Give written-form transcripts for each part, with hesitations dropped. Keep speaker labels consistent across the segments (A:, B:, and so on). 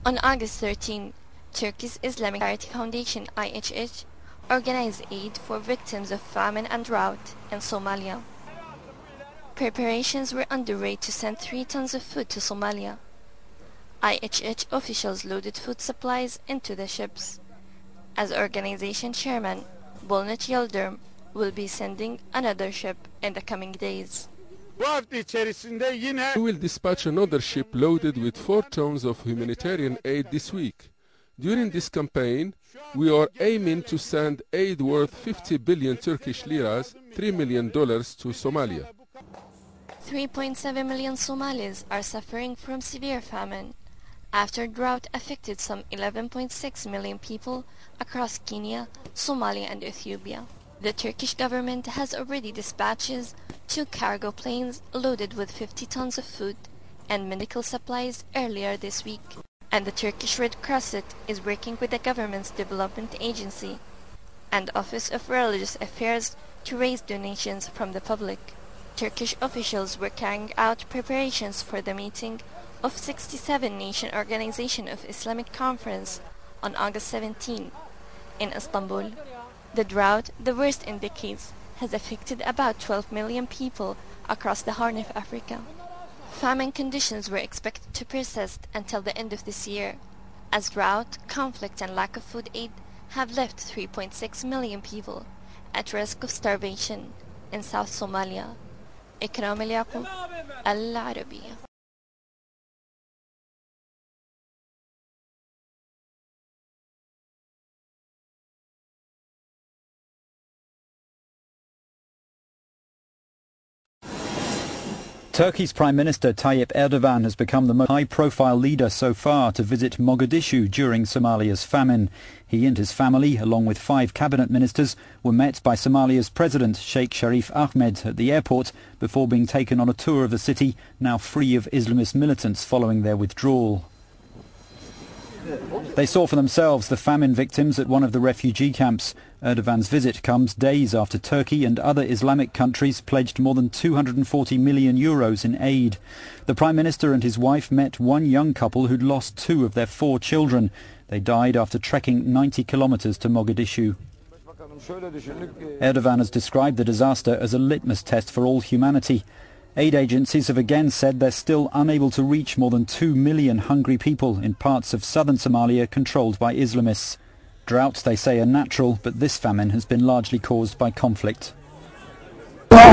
A: On August 13, Turkey's Islamic Charity Foundation (IHH) organized aid for victims of famine and drought in Somalia. Preparations were underway to send 3 tons of food to Somalia. IHH officials loaded food supplies into the ships. As organization chairman, Bolnet Yildirim will be sending another ship in the coming days.
B: We will dispatch another ship loaded with 4 tons of humanitarian aid this week. During this campaign, we are aiming to send aid worth 50 billion Turkish liras, $3 million to Somalia.
A: 3.7 million Somalis are suffering from severe famine after drought affected some 11.6 million people across Kenya, Somalia and Ethiopia. The Turkish government has already dispatched 2 cargo planes loaded with 50 tons of food and medical supplies earlier this week. And the Turkish Red Crescent is working with the government's development agency and Office of Religious Affairs to raise donations from the public. Turkish officials were carrying out preparations for the meeting of 67 Nation Organization of Islamic Conference on August 17 in Istanbul. The drought, the worst in decades, has affected about 12 million people across the Horn of Africa. Famine conditions were expected to persist until the end of this year, as drought, conflict and lack of food aid have left 3.6 million people at risk of starvation in South Somalia. إكرام اليعقوب العربية.
C: Turkey's Prime Minister Tayyip Erdogan has become the most high-profile leader so far to visit Mogadishu during Somalia's famine. He and his family, along with 5 cabinet ministers, were met by Somalia's President Sheikh Sharif Ahmed at the airport before being taken on a tour of the city, now free of Islamist militants following their withdrawal. They saw for themselves the famine victims at one of the refugee camps. Erdogan's visit comes days after Turkey and other Islamic countries pledged more than 240 million euros in aid. The Prime Minister and his wife met one young couple who'd lost 2 of their 4 children. They died after trekking 90 kilometers to Mogadishu. Erdogan has described the disaster as a litmus test for all humanity. Aid agencies have again said they're still unable to reach more than 2 million hungry people in parts of southern Somalia controlled by Islamists. Droughts, they say, are natural, but this famine has been largely caused by conflict.
D: I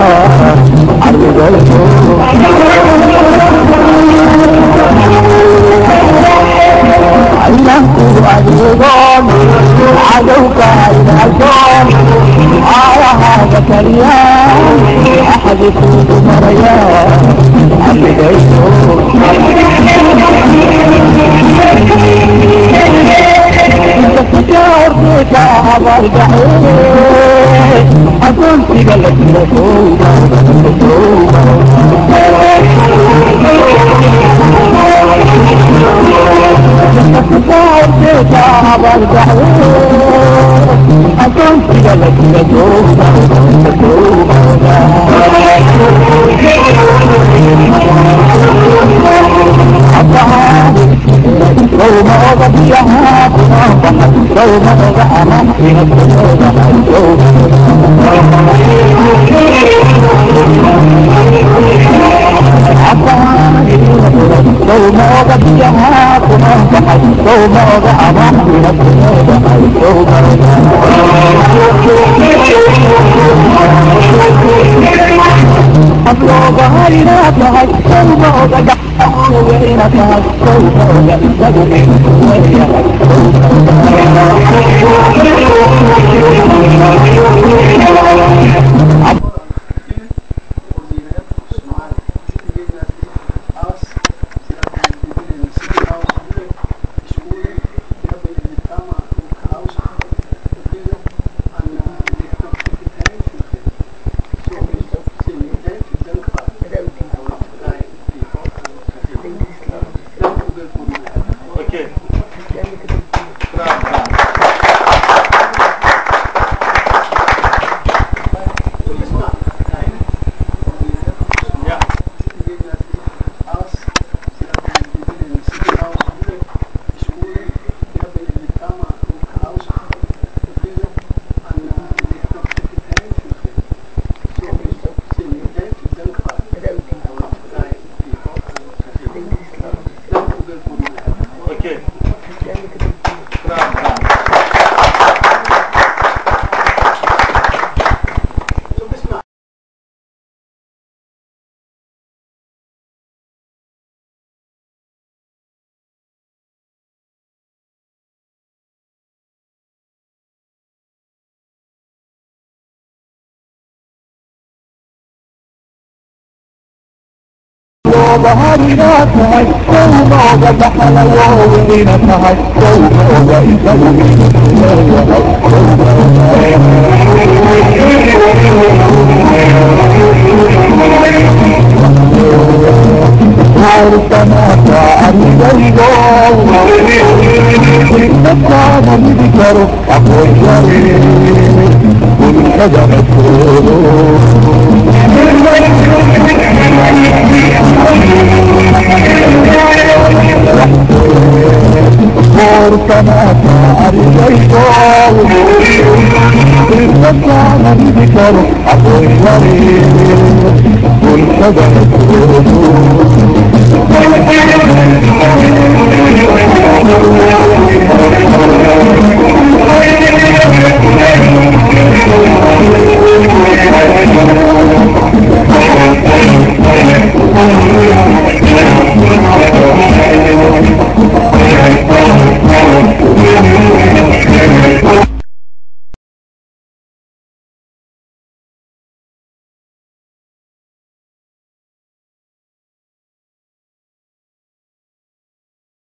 D: Thank you.